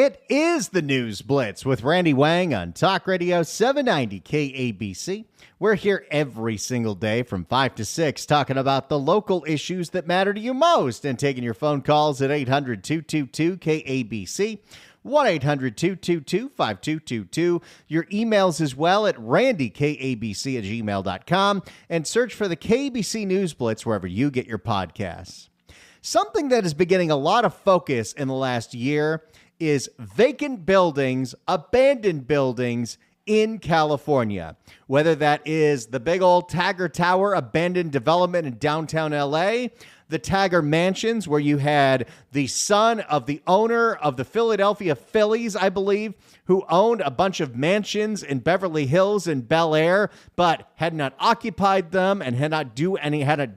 It is the News Blitz with Randy Wang on Talk Radio 790 KABC. We're here every single day from 5 to 6 talking about the local issues that matter to you most and taking your phone calls at 800-222-KABC, 1-800-222-5222. Your emails as well at randykabc@gmail.com and search for the KABC News Blitz wherever you get your podcasts. Something that has been getting a lot of focus in the last year is vacant buildings, abandoned buildings in California. Whether that is the big old Tagger Tower abandoned development in downtown LA, the Tagger Mansions, where you had the son of the owner of the Philadelphia Phillies, I believe, who owned a bunch of mansions in Beverly Hills and Bel Air, but had not occupied them and hadn't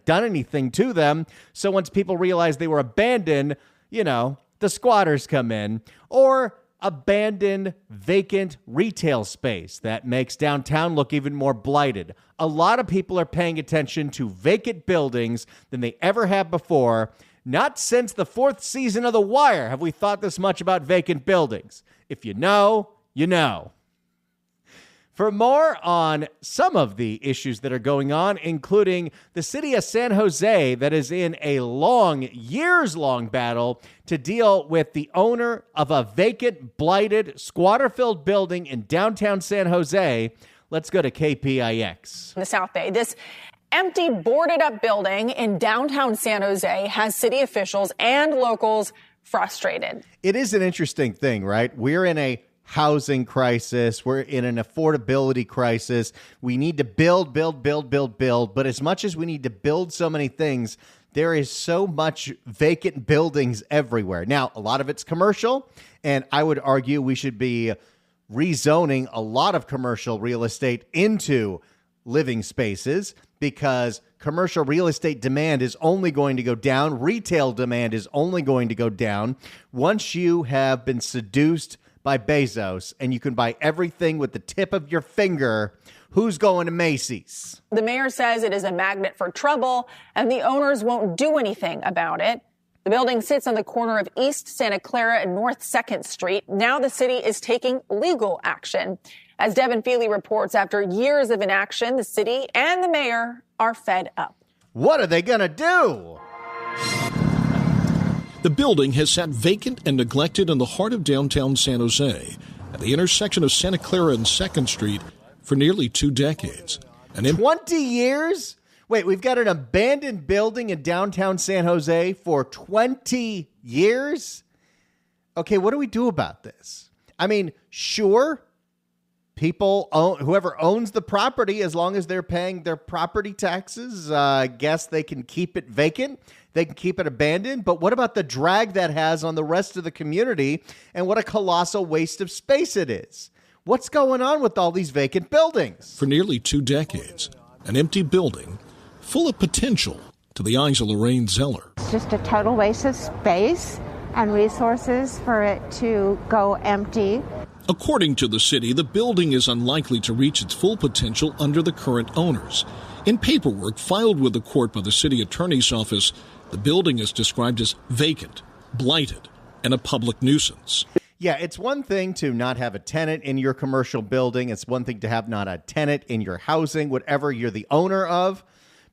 done anything to them. So once people realized they were abandoned, the squatters come in, or abandoned vacant retail space that makes downtown look even more blighted. A lot of people are paying attention to vacant buildings than they ever have before. Not since the 4th season of The Wire have we thought this much about vacant buildings. If you know, you know. For more on some of the issues that are going on, including the city of San Jose that is in a years-long battle to deal with the owner of a vacant, blighted, squatter-filled building in downtown San Jose, let's go to KPIX. In the South Bay, this empty, boarded-up building in downtown San Jose has city officials and locals frustrated. It is an interesting thing, right? We're in a housing crisis. We're in an affordability crisis. We need to build. But as much as we need to build so many things, there is so much vacant buildings everywhere. Now, a lot of it's commercial, and I would argue we should be rezoning a lot of commercial real estate into living spaces because commercial real estate demand is only going to go down. Retail demand is only going to go down once you have been seduced by Bezos, and you can buy everything with the tip of your finger. Who's going to Macy's? The mayor says it is a magnet for trouble, and the owners won't do anything about it. The building sits on the corner of East Santa Clara and North 2nd Street. Now the city is taking legal action. As Devin Feely reports, after years of inaction, the city and the mayor are fed up. What are they going to do? The building has sat vacant and neglected in the heart of downtown San Jose, at the intersection of Santa Clara and 2nd Street, for nearly 2 decades. 20 years? Wait, we've got an abandoned building in downtown San Jose for 20 years? Okay, what do we do about this? I mean, sure, whoever owns the property, as long as they're paying their property taxes, I guess they can keep it vacant. They can keep it abandoned. But what about the drag that has on the rest of the community and what a colossal waste of space it is? What's going on with all these vacant buildings? For nearly 2 decades, an empty building full of potential to the eyes of Lorraine Zeller. It's just a total waste of space and resources for it to go empty. According to the city, the building is unlikely to reach its full potential under the current owners. In paperwork filed with the court by the city attorney's office, the building is described as vacant, blighted, and a public nuisance. Yeah, it's one thing to not have a tenant in your commercial building. It's one thing to have not a tenant in your housing, whatever you're the owner of.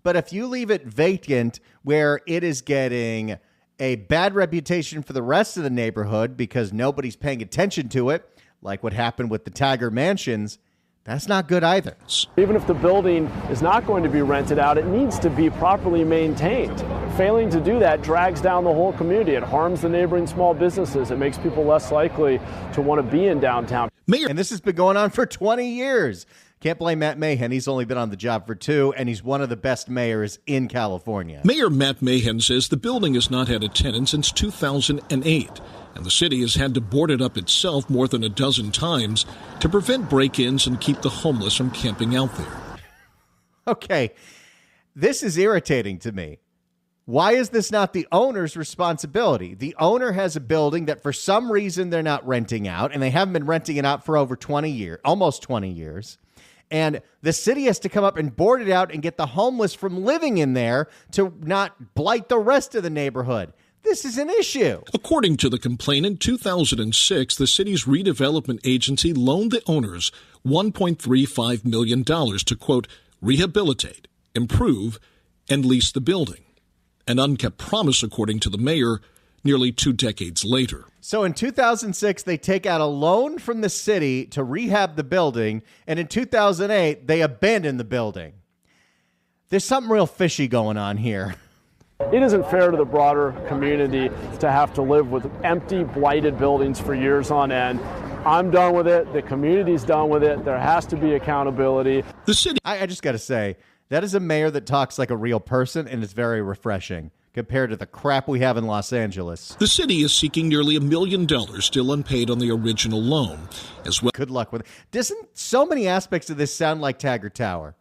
But if you leave it vacant where it is getting a bad reputation for the rest of the neighborhood because nobody's paying attention to it, like what happened with the Tagger Mansions, that's not good either. Even if the building is not going to be rented out, it needs to be properly maintained. Failing to do that drags down the whole community. It harms the neighboring small businesses. It makes people less likely to want to be in downtown. And this has been going on for 20 years. Can't blame Matt Mahan. He's only been on the job for 2, and he's one of the best mayors in California. Mayor Matt Mahan says the building has not had a tenant since 2008, and the city has had to board it up itself more than a dozen times to prevent break-ins and keep the homeless from camping out there. Okay, this is irritating to me. Why is this not the owner's responsibility? The owner has a building that for some reason they're not renting out, and they haven't been renting it out for over 20 years, almost 20 years. And the city has to come up and board it out and get the homeless from living in there to not blight the rest of the neighborhood. This is an issue. According to the complaint, in 2006, the city's redevelopment agency loaned the owners $1.35 million to, quote, rehabilitate, improve, and lease the building. An unkept promise, according to the mayor, nearly 2 decades later. So in 2006, they take out a loan from the city to rehab the building, and in 2008, they abandon the building. There's something real fishy going on here. It isn't fair to the broader community to have to live with empty, blighted buildings for years on end. I'm done with it. The community's done with it. There has to be accountability. The city. I just got to say, that is a mayor that talks like a real person, and it's very refreshing compared to the crap we have in Los Angeles. The city is seeking nearly $1 million still unpaid on the original loan, as well. Good luck with it. Doesn't so many aspects of this sound like Taggart Tower?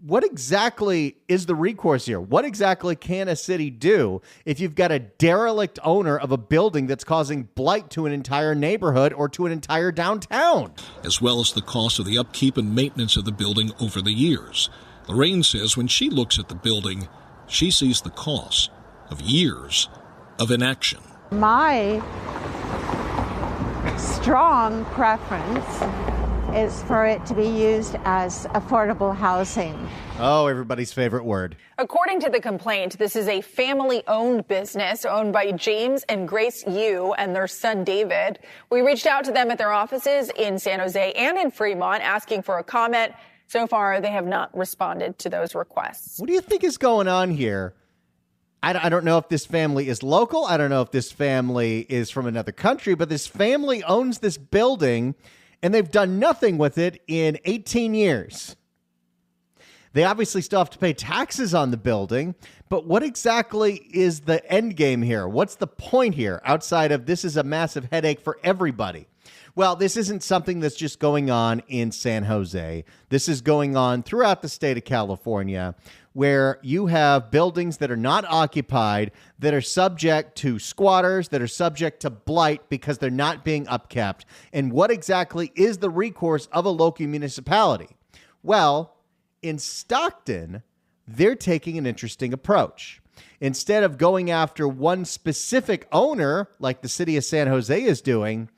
What exactly is the recourse here? What exactly can a city do if you've got a derelict owner of a building that's causing blight to an entire neighborhood or to an entire downtown? As well as the cost of the upkeep and maintenance of the building over the years. Lorraine says when she looks at the building, she sees the cost of years of inaction. My strong preference is for it to be used as affordable housing. Oh, everybody's favorite word. According to the complaint, this is a family-owned business owned by James and Grace Yu and their son David. We reached out to them at their offices in San Jose and in Fremont asking for a comment. So far, they have not responded to those requests. What do you think is going on here? I don't know if this family is local. I don't know if this family is from another country, but this family owns this building, and they've done nothing with it in 18 years. They obviously still have to pay taxes on the building, but what exactly is the end game here? What's the point here outside of this is a massive headache for everybody? Well, this isn't something that's just going on in San Jose. This is going on throughout the state of California, where you have buildings that are not occupied, that are subject to squatters, that are subject to blight because they're not being upkept. And what exactly is the recourse of a local municipality? Well, in Stockton, they're taking an interesting approach. Instead of going after one specific owner, like the city of San Jose is doing,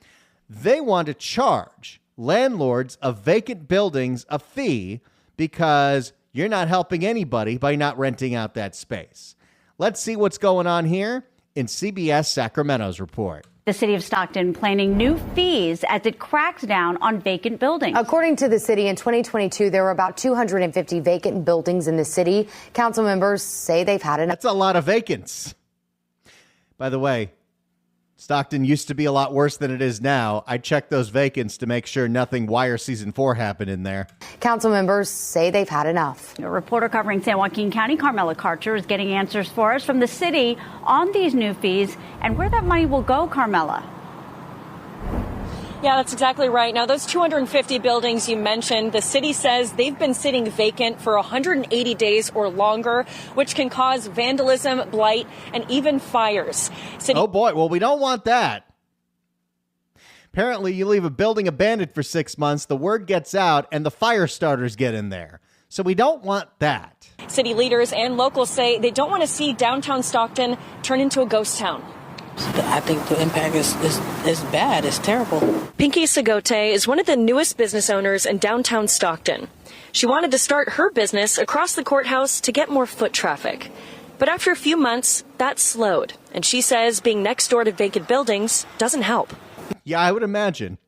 they want to charge landlords of vacant buildings a fee because you're not helping anybody by not renting out that space. Let's see what's going on here in CBS Sacramento's report. The city of Stockton planning new fees as it cracks down on vacant buildings. According to the city, in 2022, there were about 250 vacant buildings in the city. Council members say they've had enough. That's a lot of vacants. By the way, Stockton used to be a lot worse than it is now. I checked those vacants to make sure nothing Wire Season 4 happened in there. Council members say they've had enough. A reporter covering San Joaquin County, Carmela Karcher, is getting answers for us from the city on these new fees and where that money will go, Carmela. Yeah, that's exactly right. Now, those 250 buildings you mentioned, the city says they've been sitting vacant for 180 days or longer, which can cause vandalism, blight, and even fires. Oh, boy. Well, we don't want that. Apparently, you leave a building abandoned for 6 months, the word gets out, and the fire starters get in there. So we don't want that. City leaders and locals say they don't want to see downtown Stockton turn into a ghost town. I think the impact is bad. It's terrible. Pinky Sagote is one of the newest business owners in downtown Stockton. She wanted to start her business across the courthouse to get more foot traffic. But after a few months, that slowed. And she says being next door to vacant buildings doesn't help. Yeah, I would imagine.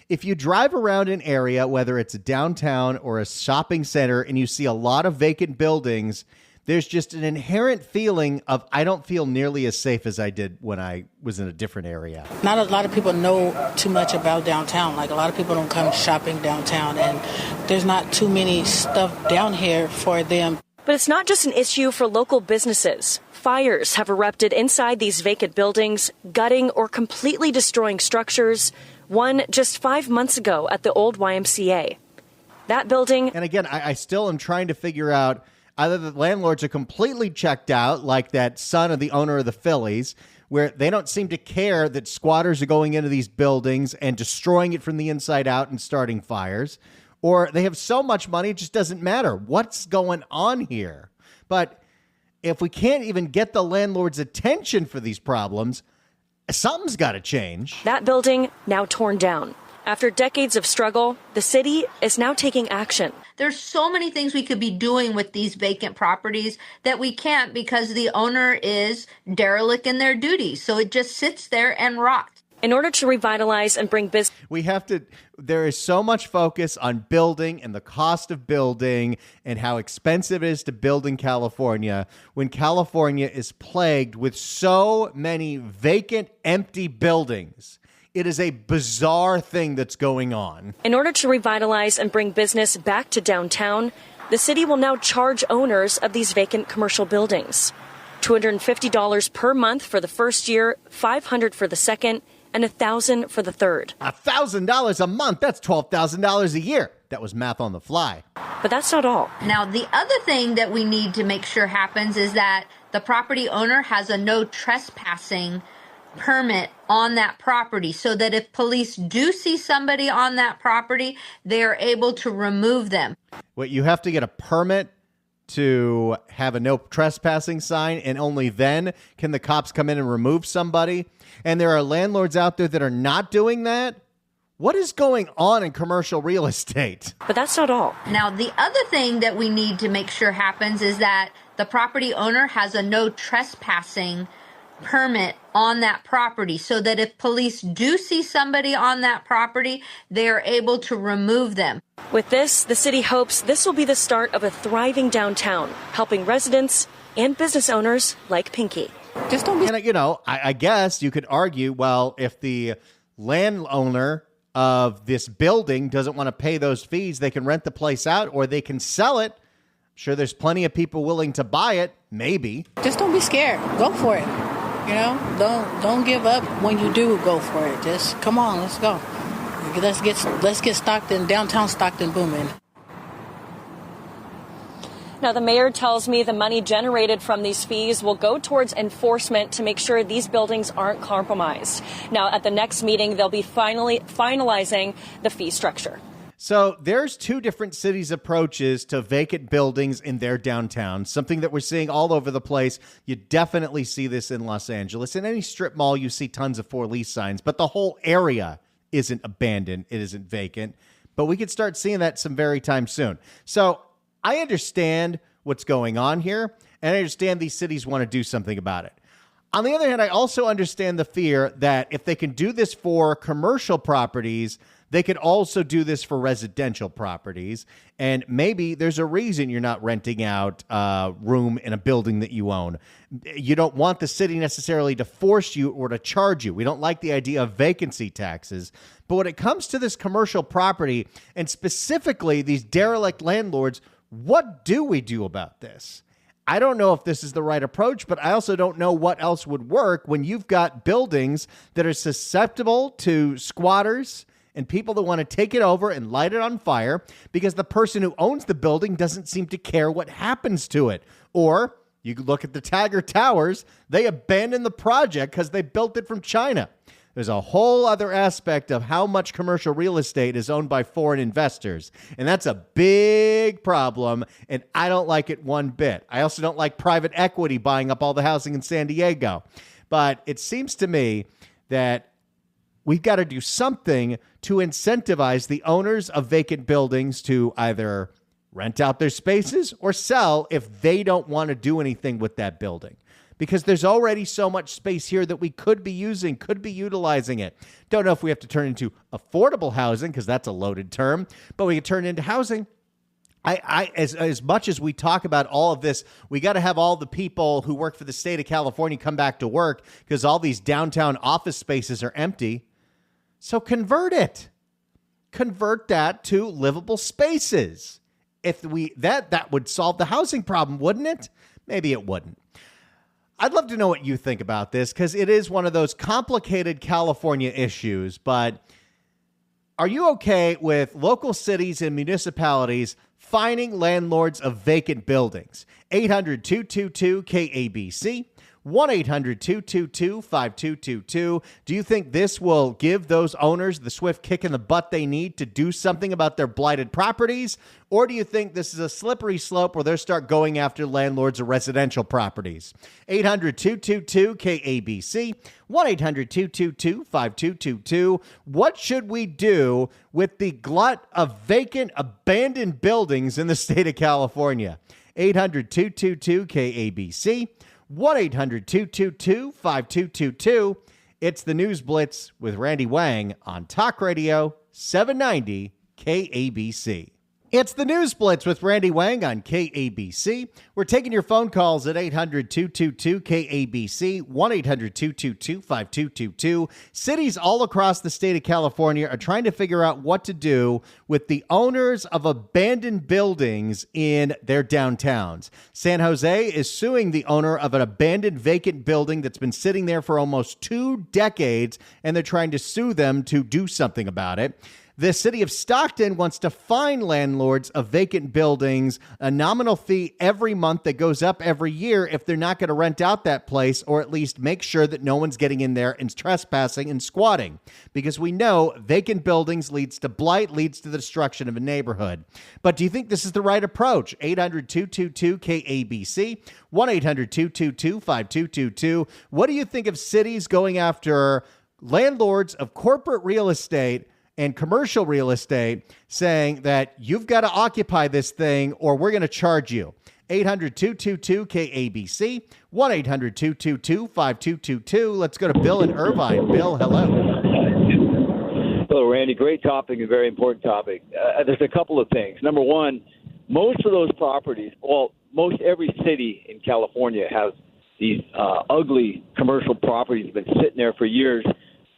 If you drive around an area, whether it's a downtown or a shopping center, and you see a lot of vacant buildings, there's just an inherent feeling of I don't feel nearly as safe as I did when I was in a different area. Not a lot of people know too much about downtown. Like a lot of people don't come shopping downtown, and there's not too many stuff down here for them. But it's not just an issue for local businesses. Fires have erupted inside these vacant buildings, gutting or completely destroying structures. One just 5 months ago at the old YMCA. That building. And again, I still am trying to figure out either the landlords are completely checked out, like that son of the owner of the Phillies, where they don't seem to care that squatters are going into these buildings and destroying it from the inside out and starting fires, or they have so much money it just doesn't matter. What's going on here? But if we can't even get the landlord's attention for these problems, something's got to change. That building now torn down. After decades of struggle, the city is now taking action. There's so many things we could be doing with these vacant properties that we can't because the owner is derelict in their duties. So it just sits there and rots. In order to revitalize and bring business, there is so much focus on building and the cost of building and how expensive it is to build in California when California is plagued with so many vacant, empty buildings. It is a bizarre thing that's going on. In order to revitalize and bring business back to downtown, the city will now charge owners of these vacant commercial buildings $250 per month for the first year, $500 for the second, and $1,000 for the third. $1,000 a month, that's $12,000 a year. That was math on the fly. But that's not all. Now, the other thing that we need to make sure happens is that the property owner has a no trespassing permit on that property so that if police do see somebody on that property, they are able to remove them. Wait, you have to get a permit to have a no trespassing sign, and only then can the cops come in and remove somebody? And there are landlords out there that are not doing that? What is going on in commercial real estate? But that's not all. Now, the other thing that we need to make sure happens is that the property owner has a no trespassing permit on that property so that if police do see somebody on that property, they are able to remove them. With this, the city hopes this will be the start of a thriving downtown, helping residents and business owners like Pinky. Just don't be... And, I guess you could argue, well, if the landowner of this building doesn't want to pay those fees, they can rent the place out or they can sell it. Sure, there's plenty of people willing to buy it, maybe. Just don't be scared. Go for it. Don't give up when you do go for it. Just come on, let's go. Let's get Stockton, downtown Stockton booming. Now, the mayor tells me the money generated from these fees will go towards enforcement to make sure these buildings aren't compromised. Now, at the next meeting, they'll be finalizing the fee structure. So there's two different cities' approaches to vacant buildings in their downtown, something that we're seeing all over the place. You definitely see this in Los Angeles. In any strip mall, you see tons of for lease signs, but the whole area isn't abandoned. It isn't vacant. But we could start seeing that some very time soon. So I understand what's going on here, and I understand these cities want to do something about it. On the other hand, I also understand the fear that if they can do this for commercial properties, they could also do this for residential properties. And maybe there's a reason you're not renting out room in a building that you own. You don't want the city necessarily to force you or to charge you. We don't like the idea of vacancy taxes. But when it comes to this commercial property, and specifically these derelict landlords, what do we do about this? I don't know if this is the right approach, but I also don't know what else would work when you've got buildings that are susceptible to squatters and people that want to take it over and light it on fire because the person who owns the building doesn't seem to care what happens to it. Or you look at the Taggart Towers, they abandoned the project because they built it from China. There's a whole other aspect of how much commercial real estate is owned by foreign investors. And that's a big problem, and I don't like it one bit. I also don't like private equity buying up all the housing in San Diego. But it seems to me that we've got to do something to incentivize the owners of vacant buildings to either rent out their spaces or sell if they don't want to do anything with that building. Because there's already so much space here that we could be using, could be utilizing it. Don't know if we have to turn into affordable housing, because that's a loaded term, but we can turn it into housing. As much as we talk about all of this, we got to have all the people who work for the state of California come back to work because all these downtown office spaces are empty. So convert it. Convert that to livable spaces. If that would solve the housing problem, wouldn't it? Maybe it wouldn't. I'd love to know what you think about this because it is one of those complicated California issues, but are you okay with local cities and municipalities fining landlords of vacant buildings? 800-222-KABC, 1-800-222-5222. Do you think this will give those owners the swift kick in the butt they need to do something about their blighted properties? Or do you think this is a slippery slope where they'll start going after landlords of residential properties? 800-222-KABC, 1-800-222-5222. What should we do with the glut of vacant, abandoned buildings in the state of California? 800-222-KABC, 1-800-222-5222. It's the News Blitz with Randy Wang on Talk Radio 790 KABC. It's the News Blitz with Randy Wang on KABC. We're taking your phone calls at 800-222-KABC, 1-800-222-5222. Cities all across the state of California are trying to figure out what to do with the owners of abandoned buildings in their downtowns. San Jose is suing the owner of an abandoned vacant building that's been sitting there for almost 2 decades, and they're trying to sue them to do something about it. The city of Stockton wants to fine landlords of vacant buildings a nominal fee every month that goes up every year if they're not going to rent out that place, or at least make sure that no one's getting in there and trespassing and squatting. Because we know vacant buildings leads to blight, leads to the destruction of a neighborhood. But do you think this is the right approach? 800-222-KABC, 1-800-222-5222. What do you think of cities going after landlords of corporate real estate and commercial real estate, saying that you've got to occupy this thing or we're going to charge you? 800-222-KABC, 1-800-222-5222. Let's go to Bill in Irvine. Bill, hello. Hello, Randy. Great topic, a very important topic. There's a couple of things. Number one, most of those properties, most every city in California has these ugly commercial properties that have been sitting there for years.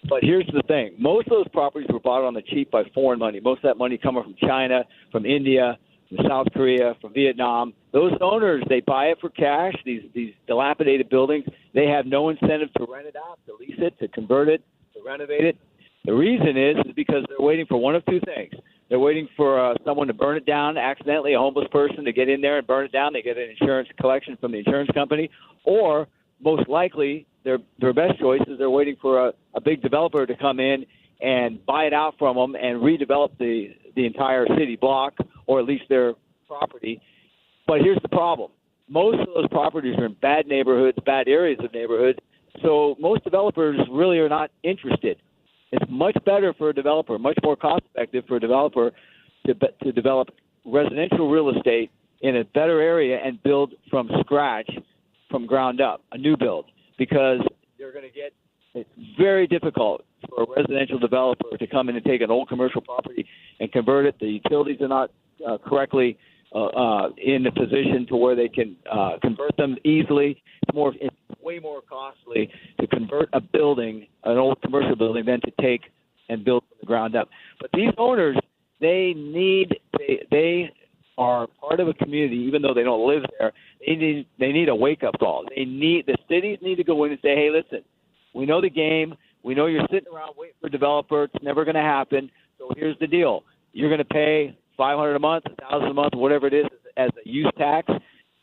But here's the thing. Most of those properties were bought on the cheap by foreign money. Most of that money coming from China, from India, from South Korea, from Vietnam. Those owners, they buy it for cash, these dilapidated buildings. They have no incentive to rent it out, to lease it, to convert it, to renovate it. The reason is because they're waiting for one of two things. They're waiting for someone to burn it down accidentally, a homeless person to get in there and burn it down. They get an insurance collection from the insurance company. Or most likely, their best choice is they're waiting for a big developer to come in and buy it out from them and redevelop the entire city block, or at least their property. But here's the problem. Most of those properties are in bad neighborhoods, bad areas of neighborhoods, so most developers really are not interested. It's much better for a developer, much more cost-effective for a developer to develop residential real estate in a better area and build from scratch, from ground up, a new build. Because they're going to get – it's very difficult for a residential developer to come in and take an old commercial property and convert it. The utilities are not correctly in the position to where they can convert them easily. It's way more costly to convert a building, an old commercial building, than to take and build from the ground up. But these owners, they are part of a community, even though they don't live there. They need a wake-up call. The cities need to go in and say, hey, listen, we know the game. We know you're sitting around waiting for a developer. It's never going to happen. So here's the deal. You're going to pay $500 a month, $1,000 a month, whatever it is, as a use tax.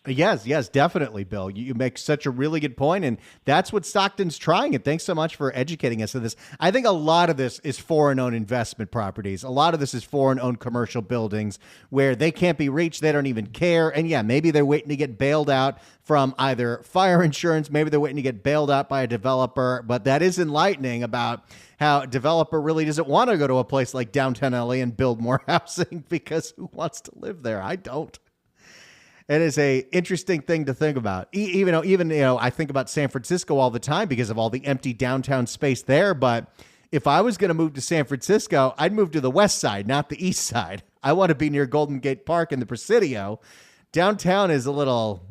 Yes, definitely, Bill. You make such a really good point, and that's what Stockton's trying. And thanks so much for educating us on this. I think a lot of this is foreign-owned investment properties. A lot of this is foreign-owned commercial buildings where they can't be reached. They don't even care. And yeah, maybe they're waiting to get bailed out from either fire insurance. Maybe they're waiting to get bailed out by a developer. But that is enlightening about how a developer really doesn't want to go to a place like downtown LA and build more housing, because who wants to live there? I don't. It is a interesting thing to think about. Even I think about San Francisco all the time because of all the empty downtown space there. But if I was going to move to San Francisco, I'd move to the west side, not the east side. I want to be near Golden Gate Park and the Presidio. Downtown is a little,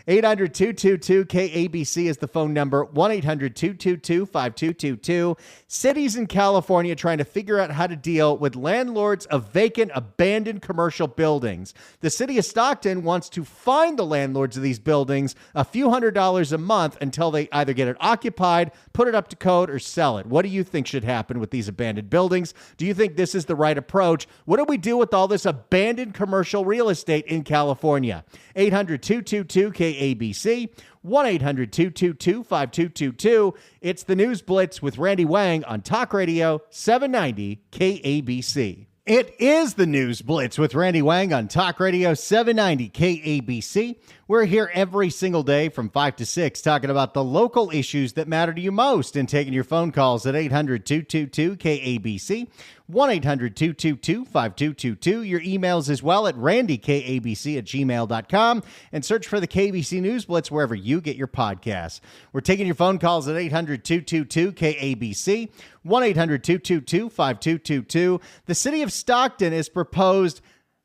800-222-KABC is the phone number. 1-800-222-5222. Cities in California trying to figure out how to deal with landlords of vacant, abandoned commercial buildings. The city of Stockton wants to fine the landlords of these buildings a few $100s a month until they either get it occupied, put it up to code, or sell it. What do you think should happen with these abandoned buildings? Do you think this is the right approach? What do we do with all this abandoned commercial real estate in California? 800-222-KABC. KABC, 1-800-222-5222. It's the News Blitz with Randy Wang on Talk Radio 790 KABC. It is the News Blitz with Randy Wang on Talk Radio 790 KABC. We're here every single day from 5 to 6 talking about the local issues that matter to you most and taking your phone calls at 800-222-KABC, 1-800-222-5222. Your emails as well at randykabc@gmail.com and search for the KBC News Blitz wherever you get your podcasts. We're taking your phone calls at 800-222-KABC, 1-800-222-5222. The city of Stockton has proposed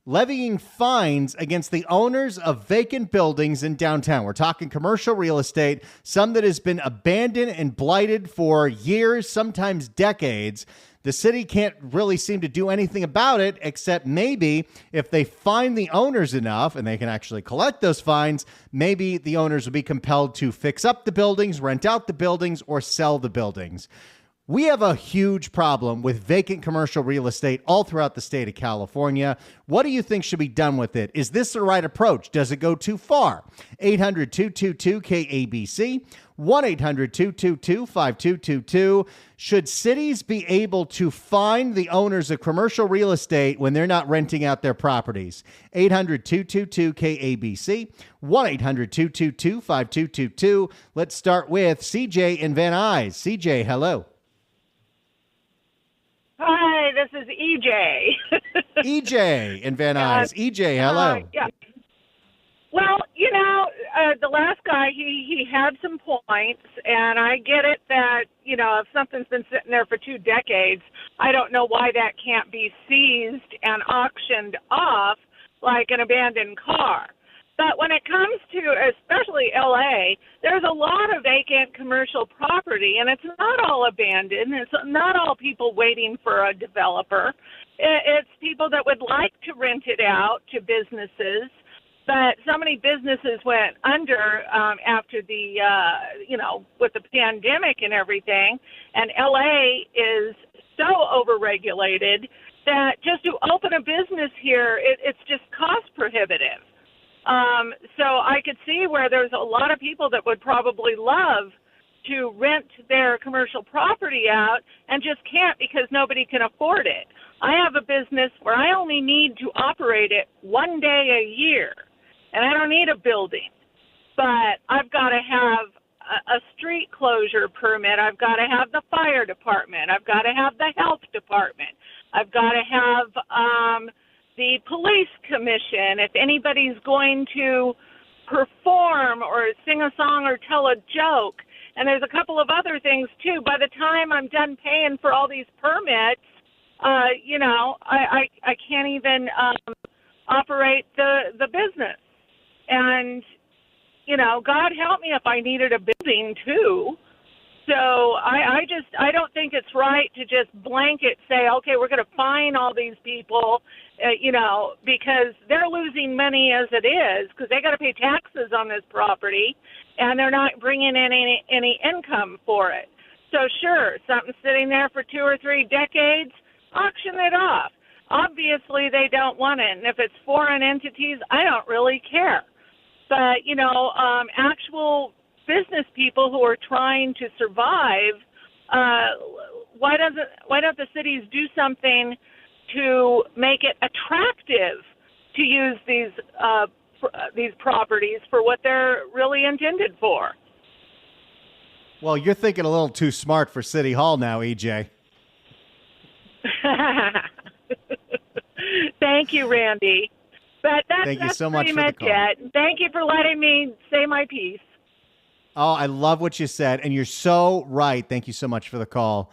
levying fines against the owners of vacant buildings in downtown. We're talking commercial real estate, some that has been abandoned and blighted for years, sometimes decades. The city can't really seem to do anything about it, except maybe if they fine the owners enough and they can actually collect those fines, maybe the owners will be compelled to fix up the buildings, rent out the buildings, or sell the buildings. We have a huge problem with vacant commercial real estate all throughout the state of California. What do you think should be done with it? Is this the right approach? Does it go too far? 800-222-KABC, 1-800-222-5222. Should cities be able to fine the owners of commercial real estate when they're not renting out their properties? 800-222-KABC, 1-800-222-5222. Let's start with CJ in Van Nuys. CJ, hello. Hi, this is EJ. EJ in Van Nuys. EJ, hello. Yeah. Well, the last guy, he had some points, and I get it that, if something's been sitting there for 2 decades, I don't know why that can't be seized and auctioned off like an abandoned car. But when it comes to especially L.A., there's a lot of vacant commercial property, and it's not all abandoned. It's not all people waiting for a developer. It's people that would like to rent it out to businesses, but so many businesses went under after the, with the pandemic and everything, and L.A. is so overregulated that just to open a business here, it's just cost prohibitive. So I could see where there's a lot of people that would probably love to rent their commercial property out and just can't because nobody can afford it. I have a business where I only need to operate it 1 day a year, and I don't need a building. But I've got to have a street closure permit. I've got to have the fire department. I've got to have the health department. I've got to have the police commission. If anybody's going to perform or sing a song or tell a joke, and there's a couple of other things too. By the time I'm done paying for all these permits, I can't even operate the business. And God help me if I needed a building too. So I don't think it's right to just blanket say, okay, we're going to fine all these people, because they're losing money as it is because they got to pay taxes on this property and they're not bringing in any income for it. So sure, something sitting there for 2 or 3 decades, auction it off. Obviously they don't want it. And if it's foreign entities, I don't really care. But, actual business people who are trying to survive, why don't the cities do something to make it attractive to use these properties for what they're really intended for? Well, you're thinking a little too smart for City Hall now, EJ. Thank you, Randy. But Thank you so pretty much for the much call. it. Thank you for letting me say my piece. Oh, I love what you said, and you're so right. Thank you so much for the call.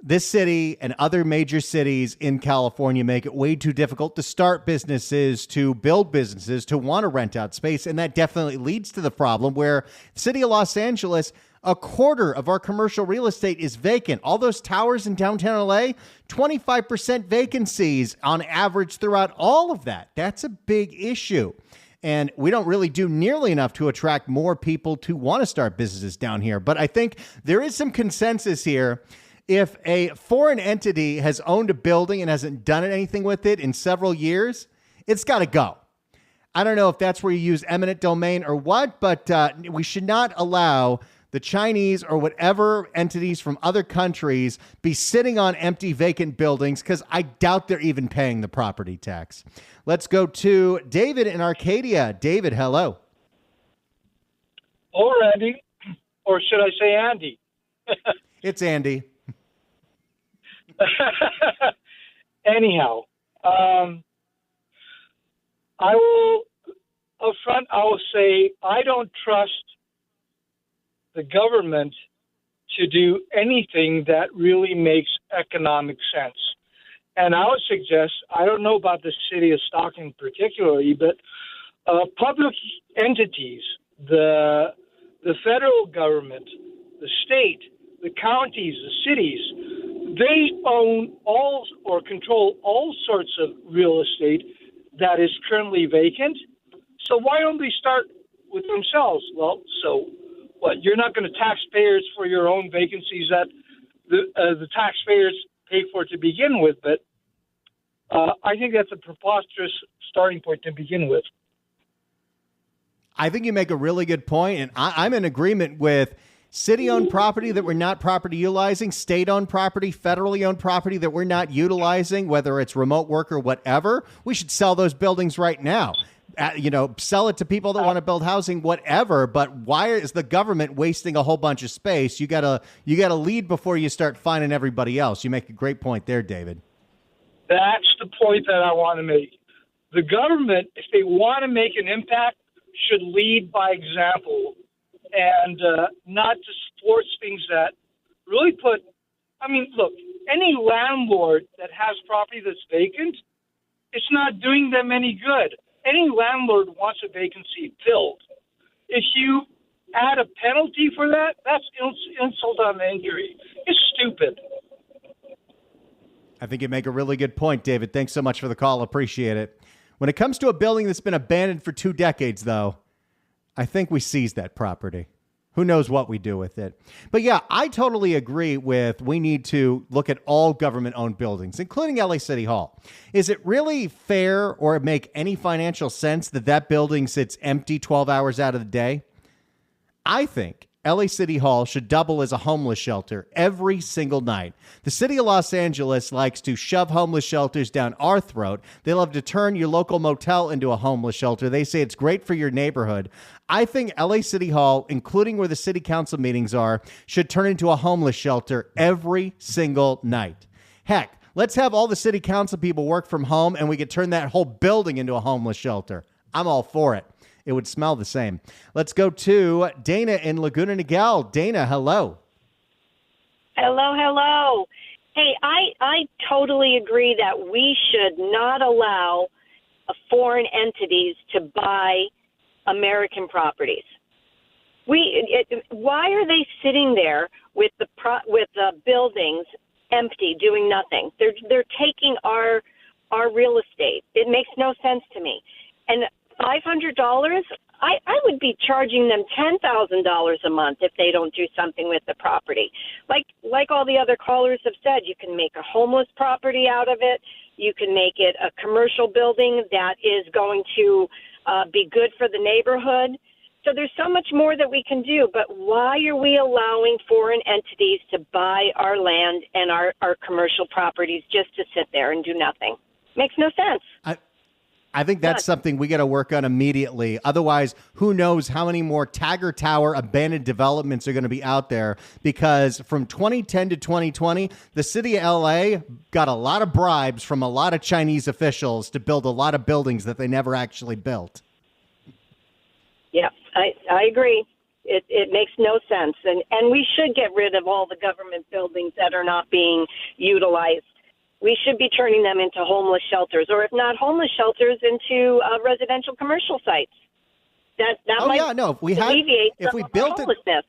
This city and other major cities in California make it way too difficult to start businesses, to build businesses, to want to rent out space, and that definitely leads to the problem where the city of Los Angeles, 1/4 of our commercial real estate is vacant. All those towers in downtown LA, 25% vacancies on average throughout all of that. That's a big issue. And we don't really do nearly enough to attract more people to want to start businesses down here. But I think there is some consensus here. If a foreign entity has owned a building and hasn't done anything with it in several years, it's got to go. I don't know if that's where you use eminent domain or what, but we should not allow the Chinese or whatever entities from other countries be sitting on empty vacant buildings, because I doubt they're even paying the property tax. Let's go to David in Arcadia. David, hello. Or Andy, or should I say Andy? It's Andy. Anyhow, I will say I don't trust the government to do anything that really makes economic sense. And I would suggest, I don't know about the city of Stockton particularly, but public entities, the federal government, the state, the counties, the cities, they own all or control all sorts of real estate that is currently vacant. So why don't they start with themselves? Well, so what? You're not going to taxpayers for your own vacancies that the taxpayers pay for to begin with, but I think that's a preposterous starting point to begin with. I think you make a really good point, and I'm in agreement with city-owned property that we're not property utilizing, state-owned property, federally owned property that we're not utilizing, whether it's remote work or whatever. We should sell those buildings right now. Sell it to people that want to build housing, whatever. But why is the government wasting a whole bunch of space? You gotta lead before you start finding everybody else. You make a great point there, David. That's the point that I want to make. The government, if they want to make an impact, should lead by example and not just force things that really look, any landlord that has property that's vacant, it's not doing them any good. Any landlord wants a vacancy filled. If you add a penalty for that, that's insult on injury. It's stupid. I think you make a really good point, David. Thanks so much for the call. Appreciate it. When it comes to a building that's been abandoned for 2 decades, though, I think we seize that property. Who knows what we do with it? But yeah, I totally agree with we need to look at all government-owned buildings, including LA City Hall. Is it really fair or make any financial sense that building sits empty 12 hours out of the day? I think LA City Hall should double as a homeless shelter every single night. The city of Los Angeles likes to shove homeless shelters down our throat. They love to turn your local motel into a homeless shelter. They say it's great for your neighborhood. I think LA City Hall, including where the city council meetings are, should turn into a homeless shelter every single night. Heck, let's have all the city council people work from home and we could turn that whole building into a homeless shelter. I'm all for it. It would smell the same. Let's go to Dana in Laguna Niguel. Dana, hello. Hello. Hey, I totally agree that we should not allow foreign entities to buy American properties. Why are they sitting there with the buildings empty, doing nothing? They're taking our real estate. It makes no sense to me. And $500, I would be charging them $10,000 a month if they don't do something with the property. Like all the other callers have said, you can make a homeless property out of it. You can make it a commercial building that is going to be good for the neighborhood. So there's so much more that we can do. But why are we allowing foreign entities to buy our land and our commercial properties just to sit there and do nothing? Makes no sense. I think that's something we got to work on immediately. Otherwise, who knows how many more Tiger Tower abandoned developments are going to be out there, because from 2010 to 2020, the city of LA got a lot of bribes from a lot of Chinese officials to build a lot of buildings that they never actually built. Yeah, I agree. It makes no sense. And we should get rid of all the government buildings that are not being utilized. We should be turning them into homeless shelters, or if not homeless shelters, into residential commercial sites. That might alleviate some of our homelessness.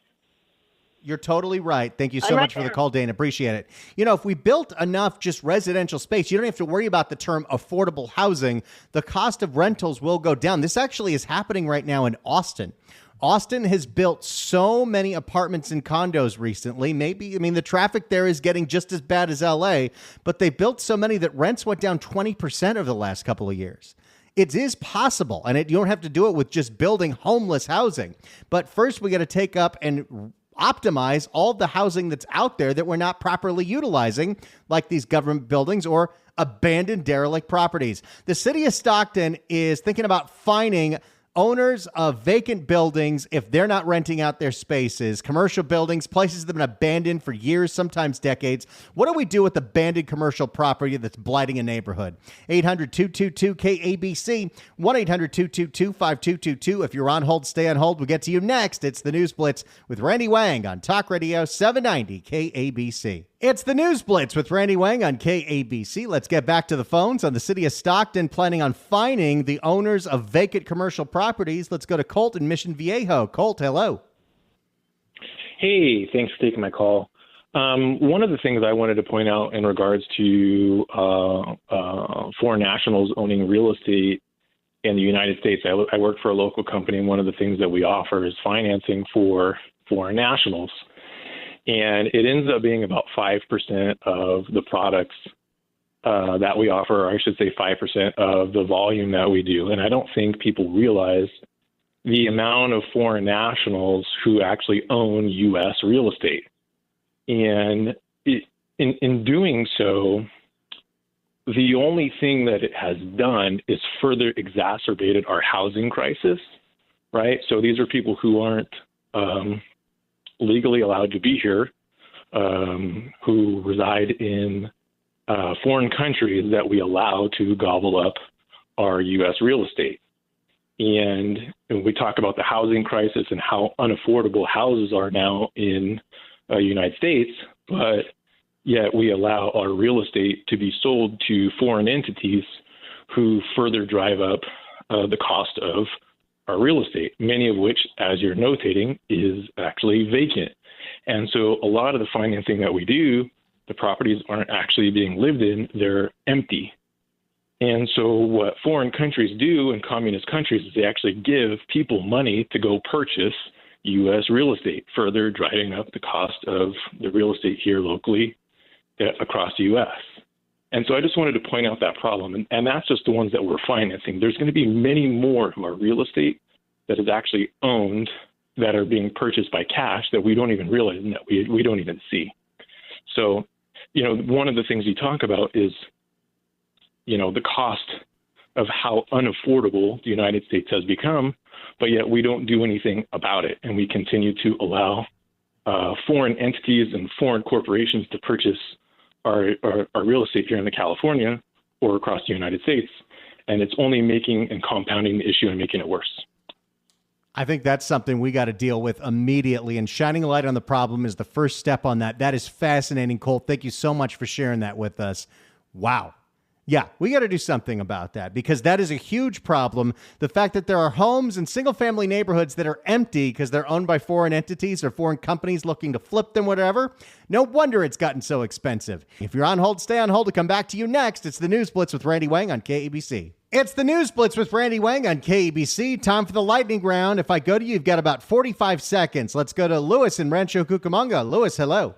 You're totally right. Thank you so much for the call, Dana. Appreciate it. If we built enough just residential space, you don't have to worry about the term affordable housing. The cost of rentals will go down. This actually is happening right now in Austin. Austin has built so many apartments and condos recently. The traffic there is getting just as bad as LA, but they built so many that rents went down 20% over the last couple of years. It is possible, and you don't have to do it with just building homeless housing. But first, we got to take up and optimize all the housing that's out there that we're not properly utilizing, like these government buildings or abandoned derelict properties. The city of Stockton is thinking about fining owners of vacant buildings if they're not renting out their spaces, commercial buildings, places that have been abandoned for years, sometimes decades. What do we do with abandoned commercial property that's blighting a neighborhood? 800-222-KABC, 1-800-222-5222. If you're on hold, stay on hold. We'll get to you next. It's the News Blitz with Randy Wang on Talk Radio 790 KABC. It's the News Blitz with Randy Wang on KABC. Let's get back to the phones. On the city of Stockton planning on fining the owners of vacant commercial properties. Let's go to Colt in Mission Viejo. Colt, hello. Hey, thanks for taking my call. One of the things I wanted to point out in regards to foreign nationals owning real estate in the United States, I work for a local company, and one of the things that we offer is financing for foreign nationals. And it ends up being about 5% of the products that we offer, or I should say 5% of the volume that we do. And I don't think people realize the amount of foreign nationals who actually own U.S. real estate. And in doing so, the only thing that it has done is further exacerbated our housing crisis, right? So these are people who aren't legally allowed to be here, who reside in foreign countries that we allow to gobble up our U.S. real estate. And we talk about the housing crisis and how unaffordable houses are now in the United States, but yet we allow our real estate to be sold to foreign entities who further drive up the cost of our real estate, many of which, as you're notating, is actually vacant. And so a lot of the financing that we do, the properties aren't actually being lived in, they're empty. And so what foreign countries do in communist countries is they actually give people money to go purchase U.S. real estate, further driving up the cost of the real estate here locally across the U.S. And so I just wanted to point out that problem. And that's just the ones that we're financing. There's going to be many more of our real estate that is actually owned that are being purchased by cash that we don't even realize and that we don't even see. So, one of the things you talk about is, the cost of how unaffordable the United States has become, but yet we don't do anything about it. And we continue to allow foreign entities and foreign corporations to purchase our real estate here in California or across the United States. And it's only making and compounding the issue and making it worse. I think that's something we got to deal with immediately, and shining a light on the problem is the first step on that. That is fascinating, Colt. Thank you so much for sharing that with us. Wow. Yeah, we got to do something about that because that is a huge problem. The fact that there are homes and single-family neighborhoods that are empty because they're owned by foreign entities or foreign companies looking to flip them, whatever. No wonder it's gotten so expensive. If you're on hold, stay on hold. To come back to you next, it's the News Blitz with Randy Wang on KABC. It's the News Blitz with Randy Wang on KABC. Time for the lightning round. If I go to you, you've got about 45 seconds. Let's go to Lewis in Rancho Cucamonga. Lewis, hello.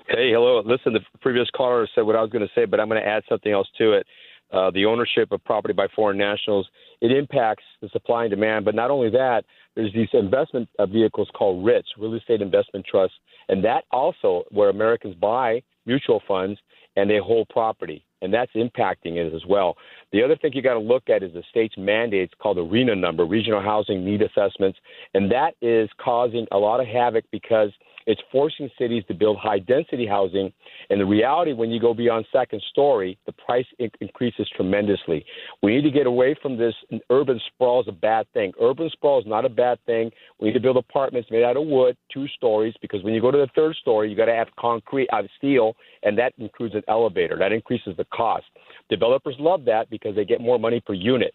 Hey, hello. Listen, the previous caller said what I was going to say, but I'm going to add something else to it. The ownership of property by foreign nationals, it impacts the supply and demand. But not only that, there's these investment vehicles called RITs, Real Estate Investment Trusts, and that also where Americans buy mutual funds and they hold property, and that's impacting it as well. The other thing you got to look at is the state's mandates called the RHNA number, Regional Housing Need Assessments, and that is causing a lot of havoc because it's forcing cities to build high-density housing. And the reality, when you go beyond second story, the price increases tremendously. We need to get away from this. Urban sprawl is a bad thing. Urban sprawl is not a bad thing. We need to build apartments made out of wood, 2 stories, because when you go to the third story, you got to have concrete out of steel, and that includes an elevator. That increases the cost. Developers love that because they get more money per unit.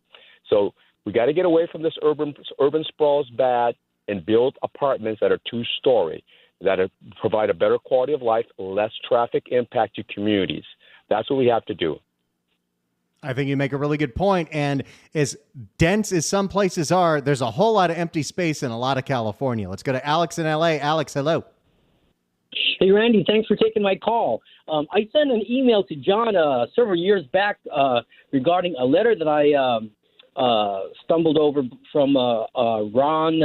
So we got to get away from this urban sprawl is bad and build apartments that are 2-story. That provide a better quality of life, less traffic impact to communities. That's what we have to do. I think you make a really good point. And as dense as some places are, there's a whole lot of empty space in a lot of California. Let's go to Alex in L.A. Alex, hello. Hey, Randy, thanks for taking my call. I sent an email to John several years back regarding a letter that I stumbled over from Ron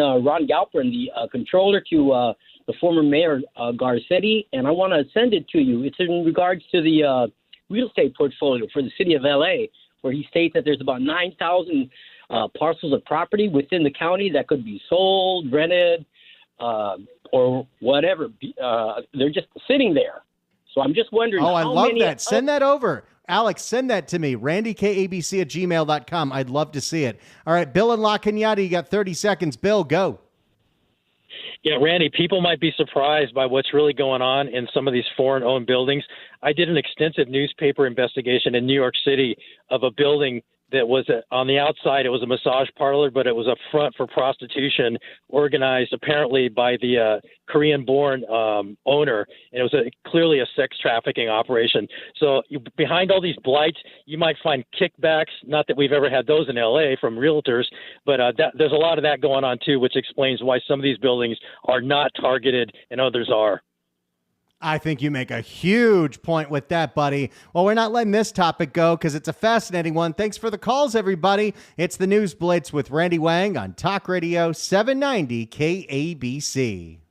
Galperin, the controller, to the former mayor, Garcetti, and I want to send it to you. It's in regards to the real estate portfolio for the city of L.A., where he states that there's about 9,000 parcels of property within the county that could be sold, rented, or whatever. They're just sitting there. So I'm just wondering. Oh, I love that. Send that over. Alex, send that to me. RandyKABC@gmail.com. I'd love to see it. All right, Bill in La Cañada, you got 30 seconds. Bill, go. Yeah, Randy, people might be surprised by what's really going on in some of these foreign-owned buildings. I did an extensive newspaper investigation in New York City of a building that was on the outside. It was a massage parlor, but it was a front for prostitution organized apparently by the Korean-born owner. And it was clearly a sex trafficking operation. So behind all these blights, you might find kickbacks. Not that we've ever had those in L.A. from realtors, but there's a lot of that going on too, which explains why some of these buildings are not targeted and others are. I think you make a huge point with that, buddy. Well, we're not letting this topic go because it's a fascinating one. Thanks for the calls, everybody. It's the News Blitz with Randy Wang on Talk Radio 790 KABC.